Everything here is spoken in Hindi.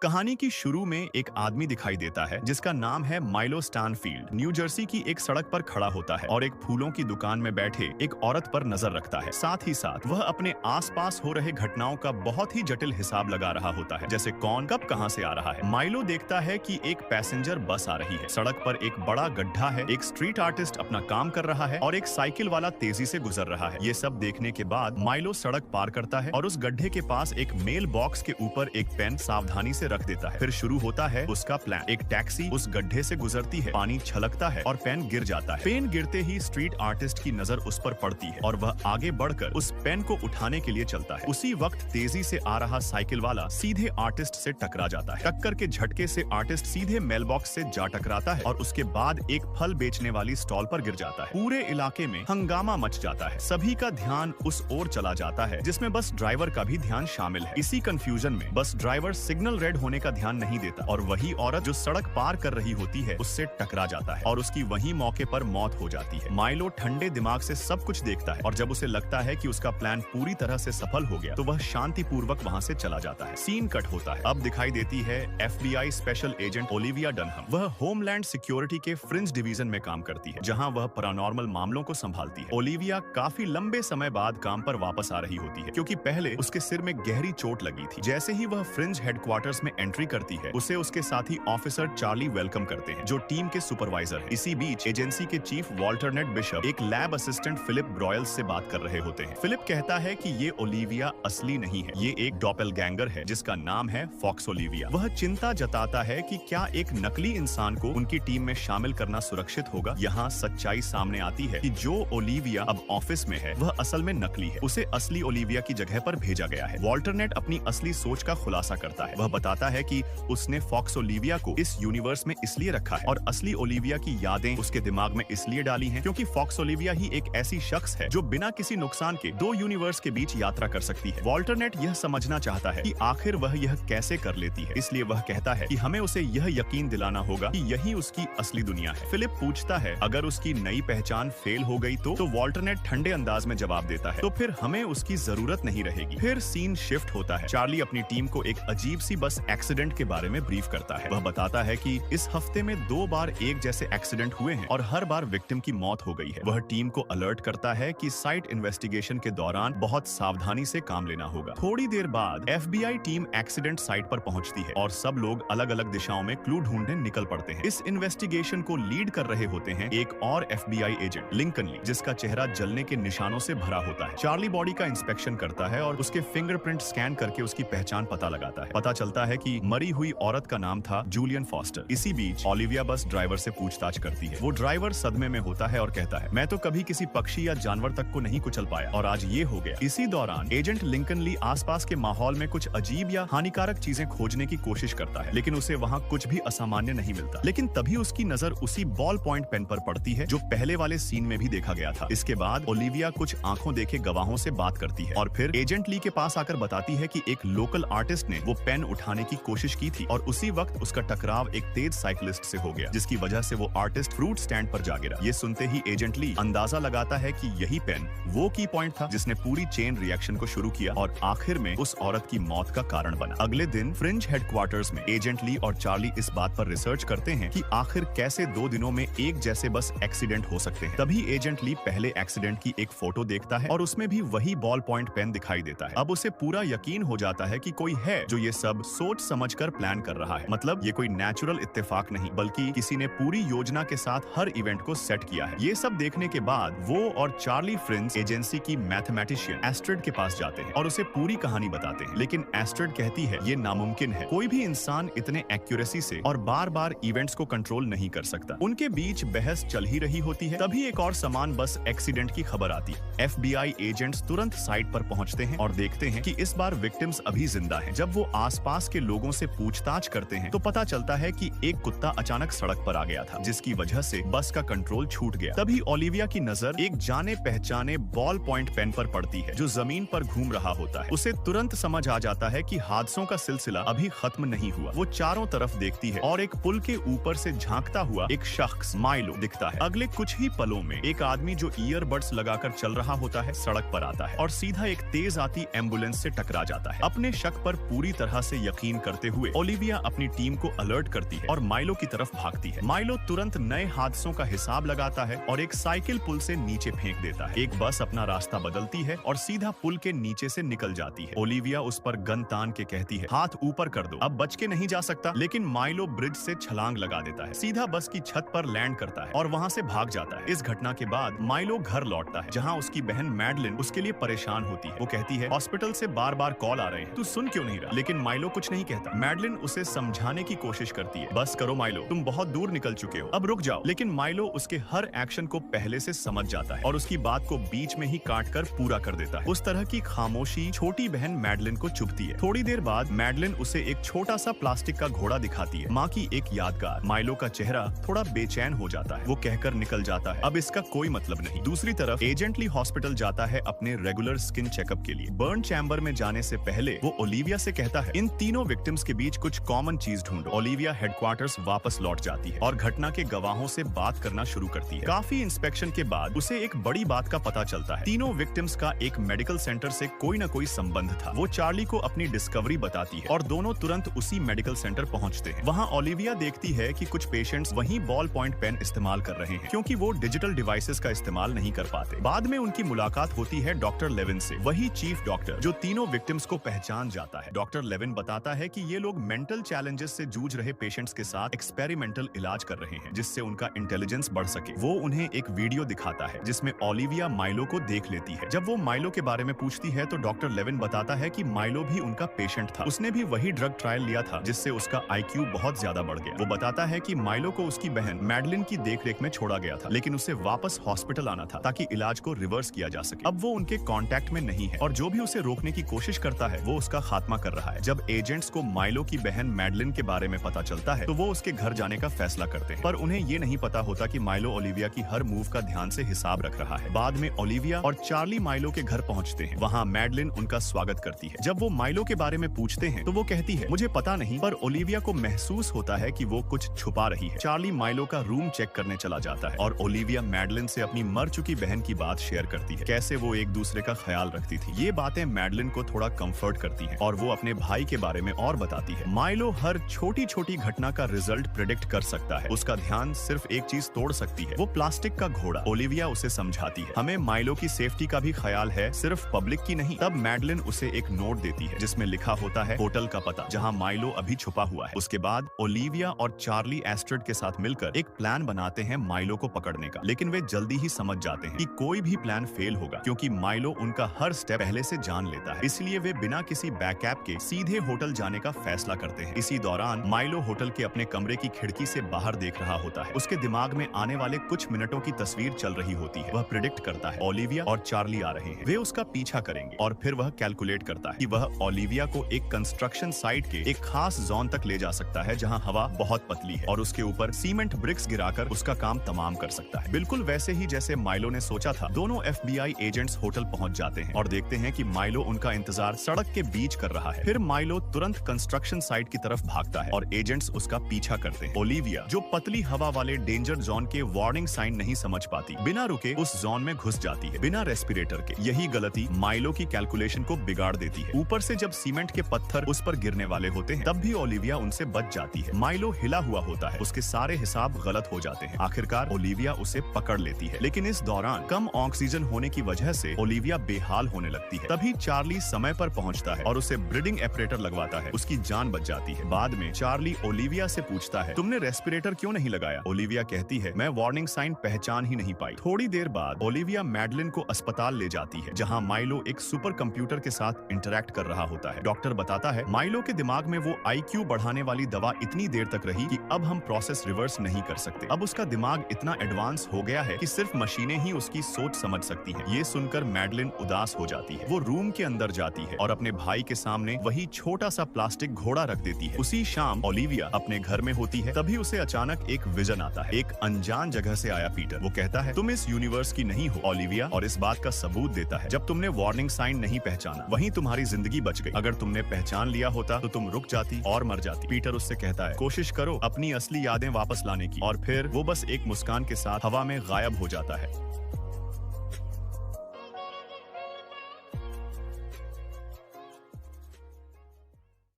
कहानी की शुरू में एक आदमी दिखाई देता है जिसका नाम है माइलो स्टैनफील्ड। न्यू जर्सी की एक सड़क पर खड़ा होता है और एक फूलों की दुकान में बैठे एक औरत पर नजर रखता है। साथ ही साथ वह अपने आसपास हो रहे घटनाओं का बहुत ही जटिल हिसाब लगा रहा होता है, जैसे कौन कब कहां से आ रहा है। माइलो देखता है कि एक पैसेंजर बस आ रही है। सड़क पर एक बड़ा गड्ढा है, एक स्ट्रीट आर्टिस्ट अपना काम कर रहा है और एक साइकिल वाला तेजी से गुजर रहा है। ये सब देखने के बाद माइलो सड़क पार करता है और उस गड्ढे के पास एक मेल बॉक्स के ऊपर एक पेन सावधानी से रख देता है। फिर शुरू होता है उसका प्लान। एक टैक्सी उस गड्ढे से गुजरती है, पानी छलकता है और पेन गिर जाता है। पेन गिरते ही स्ट्रीट आर्टिस्ट की नजर उस पर पड़ती है और वह आगे बढ़कर उस पेन को उठाने के लिए चलता है। उसी वक्त तेजी से आ रहा साइकिल वाला सीधे आर्टिस्ट से टकरा जाता है। टक्कर के झटके से आर्टिस्ट सीधे मेल बॉक्स से जा टकराता है और उसके बाद एक फल बेचने वाली स्टॉल पर गिर जाता है। पूरे इलाके में हंगामा मच जाता है। सभी का ध्यान उस ओर चला जाता है जिसमें बस ड्राइवर का भी ध्यान शामिल है। इसी कंफ्यूजन में बस ड्राइवर सिग्नल रेड होने का ध्यान नहीं देता और वही औरत जो सड़क पार कर रही होती है उससे टकरा जाता है और उसकी वही मौके पर मौत हो जाती है। माइलो ठंडे दिमाग से सब कुछ देखता है और जब उसे लगता है कि उसका प्लान पूरी तरह से सफल हो गया तो वह शांतिपूर्वक वहां से चला जाता है। सीन कट होता है। अब दिखाई देती है FBI स्पेशल एजेंट ओलिविया डनहम। वह होमलैंड सिक्योरिटी के फ्रिंज डिवीजन में काम करती है जहां वह पैरानॉर्मल मामलों को संभालती है। ओलिविया काफी लंबे समय बाद काम पर वापस आ रही होती है क्योंकि पहले उसके सिर में गहरी चोट लगी थी। जैसे ही वह फ्रिंज हेडक्वार्टर्स में एंट्री करती है उसे उसके साथी ऑफिसर चार्ली वेलकम करते हैं जो टीम के सुपरवाइजर है। इसी बीच एजेंसी के चीफ वॉल्टर नेट बिशप एक लैब असिस्टेंट फिलिप ब्रॉयल्स से बात कर रहे होते हैं। फिलिप कहता है कि ये ओलिविया असली नहीं है, ये एक डॉपलगैंगर है जिसका नाम है फॉक्स ओलिविया। वह चिंता जताता है कि क्या एक नकली इंसान को उनकी टीम में शामिल करना सुरक्षित होगा। यहाँ सच्चाई सामने आती है कि जो ओलिविया अब ऑफिस में है वह असल में नकली है। उसे असली ओलिविया की जगह पर भेजा गया है। वॉल्टर नेट अपनी असली सोच का खुलासा करता है। वह बताता है कि उसने फॉक्स ओलिविया को इस यूनिवर्स में इसलिए रखा है और असली ओलिविया की यादें उसके दिमाग में इसलिए डाली हैं क्योंकि फॉक्स ओलिविया ही एक ऐसी शख्स है जो बिना किसी नुकसान के दो यूनिवर्स के बीच यात्रा कर सकती है। वॉल्टर नेट यह समझना चाहता है कि आखिर वह यह कैसे कर लेती है, इसलिए वह कहता है कि हमें उसे यह यकीन दिलाना होगा कि यही उसकी असली दुनिया है। फिलिप पूछता है अगर उसकी नई पहचान फेल हो गई तो वॉल्टर नेट ठंडे अंदाज में जवाब देता है तो फिर हमें उसकी जरूरत नहीं रहेगी। फिर सीन शिफ्ट होता है। चार्ली अपनी टीम को एक अजीब सी बस एक्सीडेंट के बारे में ब्रीफ करता है। वह बताता है कि इस हफ्ते में 2 बार एक जैसे एक्सीडेंट हुए हैं और हर बार विक्टिम की मौत हो गई है। वह टीम को अलर्ट करता है कि साइट इन्वेस्टिगेशन के दौरान बहुत सावधानी से काम लेना होगा। थोड़ी देर बाद FBI टीम एक्सीडेंट साइट पर पहुंचती है और सब लोग अलग अलग दिशाओं में क्लू ढूंढने निकल पड़ते हैं। इस इन्वेस्टिगेशन को लीड कर रहे होते हैं एक और FBI एजेंट लिंकन ली, जिसका चेहरा जलने के निशानों से भरा होता है। चार्ली बॉडी का इंस्पेक्शन करता है और उसके फिंगरप्रिंट स्कैन करके उसकी पहचान पता लगाता है। पता चलता है कि मरी हुई औरत का नाम था जूलियन फॉस्टर। इसी बीच ओलिविया बस ड्राइवर से पूछताछ करती है। वो ड्राइवर सदमे में होता है और कहता है मैं तो कभी किसी पक्षी या जानवर तक को नहीं कुचल पाया और आज ये हो गया। इसी दौरान एजेंट लिंकन ली आसपास के माहौल में कुछ अजीब या हानिकारक चीजें खोजने की कोशिश करता है लेकिन उसे वहाँ कुछ भी असामान्य नहीं मिलता। लेकिन तभी उसकी नजर उसी बॉल पॉइंट पेन पर पड़ती है जो पहले वाले सीन में भी देखा गया था। इसके बाद ओलिविया कुछ आंखों देखे गवाहों से बात करती है और फिर एजेंट ली के पास आकर बताती है कि एक लोकल आर्टिस्ट ने वो पेन उठाने की कोशिश की थी और उसी वक्त उसका टकराव एक तेज साइकिलिस्ट से हो गया जिसकी वजह से वो आर्टिस्ट फ्रूट स्टैंड पर जा गिरा। ये सुनते ही एजेंट ली अंदाजा लगाता है कि यही पेन वो की पॉइंट था जिसने पूरी चेन रिएक्शन को शुरू किया और आखिर में उस औरत की मौत का कारण बना। अगले दिन फ्रिंज हेडक्वार्टर्स में एजेंट ली और चार्ली इस बात पर रिसर्च करते हैं कि आखिर कैसे 2 दिनों में एक जैसे बस एक्सीडेंट हो सकते हैं। तभी एजेंट ली पहले एक्सीडेंट की एक फोटो देखता है और उसमें भी वही बॉल पॉइंट पेन दिखाई देता है। अब उसे पूरा यकीन हो जाता है कि कोई है जो ये सब सोच समझकर प्लान कर रहा है। मतलब ये कोई नेचुरल इत्तेफाक नहीं बल्कि किसी ने पूरी योजना के साथ हर इवेंट को सेट किया है। ये सब देखने के बाद वो और चार्ली फ्रिंज एजेंसी की मैथमेटिशियन एस्ट्रिड के पास जाते हैं और उसे पूरी कहानी बताते हैं। लेकिन एस्ट्रिड कहती है ये नामुमकिन है, कोई भी इंसान इतने एक्यूरेसी से और बार बार इवेंट्स को कंट्रोल नहीं कर सकता। उनके बीच बहस चल ही रही होती है तभी एक और समान बस एक्सीडेंट की खबर आती है। FBI एजेंट्स तुरंत साइट पर पहुंचते हैं और देखते हैं कि इस बार विक्टिम्स अभी जिंदा हैं। जब वो आसपास के लोगों से पूछताछ करते हैं तो पता चलता है कि एक कुत्ता अचानक सड़क पर आ गया था जिसकी वजह से बस का कंट्रोल छूट गया। तभी ओलिविया की नजर एक जाने पहचाने बॉल पॉइंट पेन पर पड़ती है जो जमीन पर घूम रहा होता है। उसे तुरंत समझ आ जाता है कि हादसों का सिलसिला अभी खत्म नहीं हुआ। वो चारों तरफ देखती है और एक पुल के ऊपर से झांकता हुआ एक शख्स माइलो दिखता है। अगले कुछ ही पलों में एक आदमी जो ईयरबड्स लगाकर चल रहा होता है सड़क पर आता है और सीधा एक तेज आती एम्बुलेंस से टकरा जाता है। अपने शक पर पूरी तरह से यकीन यकीन करते हुए ओलिविया अपनी टीम को अलर्ट करती है और माइलो की तरफ भागती है। माइलो तुरंत नए हादसों का हिसाब लगाता है और एक साइकिल पुल से नीचे फेंक देता है। एक बस अपना रास्ता बदलती है और सीधा पुल के नीचे से निकल जाती है। ओलिविया उस पर गन तान के कहती है, हाथ ऊपर कर दो, अब बच के नहीं जा सकता। लेकिन माइलो ब्रिज से छलांग लगा देता है, सीधा बस की छत पर लैंड करता है और वहाँ से भाग जाता है। इस घटना के बाद माइलो घर लौटता है, जहाँ उसकी बहन मैडलिन उसके लिए परेशान होती है। वो कहती है, हॉस्पिटल से बार बार कॉल आ रहे हैं, तू सुन क्यों नहीं रहा? लेकिन माइलो कुछ नहीं कहता। मैडलिन उसे समझाने की कोशिश करती है, बस करो माइलो, तुम बहुत दूर निकल चुके हो, अब रुक जाओ। लेकिन माइलो उसके हर एक्शन को पहले से समझ जाता है और उसकी बात को बीच में ही काट कर पूरा कर देता है। उस तरह की खामोशी छोटी बहन मैडलिन को चुभती है। थोड़ी देर बाद मैडलिन उसे एक छोटा सा प्लास्टिक का घोड़ा दिखाती है, माँ की एक यादगार। माइलो का चेहरा थोड़ा बेचैन हो जाता है, वो कहकर निकल जाता है, अब इसका कोई मतलब नहीं। दूसरी तरफ एजेंट ली हॉस्पिटल जाता है अपने रेगुलर स्किन चेकअप के लिए। बर्न चैम्बर में जाने से पहले वो ओलिविया से कहता है, इन तीनों विक्टिम्स के बीच कुछ कॉमन चीज ढूंढो। ओलिविया हेडक्वार्टर्स वापस लौट जाती है और घटना के गवाहों से बात करना शुरू करती है। काफी इंस्पेक्शन के बाद उसे एक बड़ी बात का पता चलता है, तीनों विक्टिम्स का एक मेडिकल सेंटर से कोई न कोई संबंध था। वो चार्ली को अपनी डिस्कवरी बताती है और दोनों तुरंत उसी मेडिकल सेंटर पहुंचते हैं। वहाँ ओलिविया देखती है कि कुछ पेशेंट्स वहीं बॉल पॉइंट पेन इस्तेमाल कर रहे हैं, क्योंकि वो डिजिटल डिवाइसेस का इस्तेमाल नहीं कर पाते। बाद में उनकी मुलाकात होती है डॉक्टर लेविन से, वही चीफ डॉक्टर जो तीनों विक्टिम्स को पहचान जाता है। डॉक्टर लेविन बताता है कि ये लोग मेंटल चैलेंजेस से जूझ रहे पेशेंट्स के साथ एक्सपेरिमेंटल इलाज कर रहे हैं, जिससे उनका इंटेलिजेंस बढ़ सके। वो उन्हें एक वीडियो दिखाता है जिसमें ओलिविया माइलो को देख लेती है। जब वो माइलो के बारे में पूछती है तो डॉक्टर लेविन बताता है कि माइलो भी उनका पेशेंट था, उसने भी वही ड्रग ट्रायल लिया था जिससे उसका IQ बहुत ज्यादा बढ़ गया। वो बताता है कि माइलो को उसकी बहन मैडलिन की देखरेख में छोड़ा गया था, लेकिन उसे वापस हॉस्पिटल आना था ताकि इलाज को रिवर्स किया जा सके। अब वो उनके कांटेक्ट में नहीं है और जो भी उसे रोकने की कोशिश करता है वो उसका खात्मा कर रहा है। जब एजेंट्स को माइलो की बहन मैडलिन के बारे में पता चलता है तो वो उसके घर जाने का फैसला करते हैं, पर उन्हें ये नहीं पता होता कि माइलो ओलिविया की हर मूव का ध्यान से हिसाब रख रहा है। बाद में ओलिविया और चार्ली माइलो के घर पहुंचते हैं। वहाँ मैडलिन उनका स्वागत करती है। जब वो माइलो के बारे में पूछते हैं तो वो कहती है, मुझे पता नहीं, पर ओलिविया को महसूस होता है कि वो कुछ छुपा रही है। चार्ली माइलो का रूम चेक करने चला जाता है और ओलिविया मैडलिन से अपनी मर चुकी बहन की बात शेयर करती है, कैसे वो एक दूसरे का ख्याल रखती थी। ये बातें मैडलिन को थोड़ा कंफर्ट करती हैं और वो अपने भाई के बारे में और बताती है। माइलो हर छोटी छोटी घटना का रिजल्ट प्रेडिक्ट कर सकता है, उसका ध्यान सिर्फ एक चीज तोड़ सकती है, वो प्लास्टिक का घोड़ा। ओलिविया उसे समझाती है, हमें माइलो की सेफ्टी का भी ख्याल है, सिर्फ पब्लिक की नहीं। तब मैडलिन उसे एक नोट देती है जिसमें लिखा होता है होटल का पता, जहाँ माइलो अभी छुपा हुआ है। उसके बाद ओलिविया और चार्ली एस्ट्रेड के साथ मिलकर एक प्लान बनाते हैं माइलो को पकड़ने का, लेकिन वे जल्दी ही समझ जाते हैं कि कोई भी प्लान फेल होगा, क्योंकि माइलो उनका हर स्टेप पहले से जान लेता है। इसलिए वे बिना किसी बैकअप के सीधे होटल जाने का फैसला करते हैं। इसी दौरान माइलो होटल के अपने कमरे की खिड़की से बाहर देख रहा होता है। उसके दिमाग में आने वाले कुछ मिनटों की तस्वीर चल रही होती है। वह प्रिडिक्ट करता है ओलिविया और चार्ली आ रहे हैं, वे उसका पीछा करेंगे, और फिर वह कैलकुलेट करता है कि वह ओलिविया को एक कंस्ट्रक्शन साइट के एक खास जोन तक ले जा सकता है जहां हवा बहुत पतली है और उसके ऊपर सीमेंट ब्रिक्स गिराकर उसका काम तमाम कर सकता है। बिल्कुल वैसे ही जैसे माइलो ने सोचा था। दोनों FBI एजेंट्स होटल पहुंच जाते हैं और देखते हैं कि माइलो उनका इंतजार सड़क के बीच कर रहा है। फिर माइलो तुरंत कंस्ट्रक्शन साइट की तरफ भागता है और एजेंट्स उसका पीछा करते हैं। ओलिविया, जो पतली हवा वाले डेंजर जोन के वार्निंग साइन नहीं समझ पाती, बिना रुके उस जोन में घुस जाती है, बिना रेस्पिरेटर के। यही गलती माइलो की कैलकुलेशन को बिगाड़ देती है। ऊपर से जब सीमेंट के पत्थर उस पर गिरने वाले होते हैं, तब भी ओलिविया उनसे बच जाती है। माइलो हिला हुआ होता है, उसके सारे हिसाब गलत हो जाते हैं। आखिरकार ओलिविया उसे पकड़ लेती है, लेकिन इस दौरान कम ऑक्सीजन होने की वजह से ओलिविया बेहाल होने लगती है। तभी चार्ली समय पर पहुंचता है और उसे ब्रीदिंग एपरेटर लगवाता है, उसकी जान बच जाती है। बाद में चार्ली ओलिविया से पूछता है, तुमने रेस्पिरेटर क्यों नहीं लगाया? ओलिविया कहती है, मैं वार्निंग साइन पहचान ही नहीं पाई। थोड़ी देर बाद ओलिविया मैडलिन को अस्पताल ले जाती है, जहां माइलो एक सुपर कंप्यूटर के साथ इंटरैक्ट कर रहा होता है। डॉक्टर बताता है, माइलो के दिमाग में वो IQ बढ़ाने वाली दवा इतनी देर तक रही कि अब हम प्रोसेस रिवर्स नहीं कर सकते। अब उसका दिमाग इतना एडवांस हो गया है कि सिर्फ मशीनें ही उसकी सोच समझ सकती हैं। ये सुनकर मैडलिन उदास हो जाती है। वो रूम के अंदर जाती है और अपने भाई के सामने वही छोटा सा प्लास्टिक घोड़ा रख देती है। उसी शाम ओलिविया अपने घर में होती है, तभी उसे अचानक एक विजन आता है। एक अनजान जगह से आया पीटर। वो कहता है, तुम इस यूनिवर्स की नहीं हो ओलिविया, और इस बात का सबूत देता है, जब तुमने वार्निंग साइन नहीं पहचाना, वहीं तुम्हारी जिंदगी बच गई। अगर तुमने पहचान लिया होता तो तुम रुक जाती और मर जाती। पीटर उससे कहता है, कोशिश करो अपनी असली यादें वापस लाने की, और फिर वो बस एक मुस्कान के साथ हवा में गायब हो जाता है।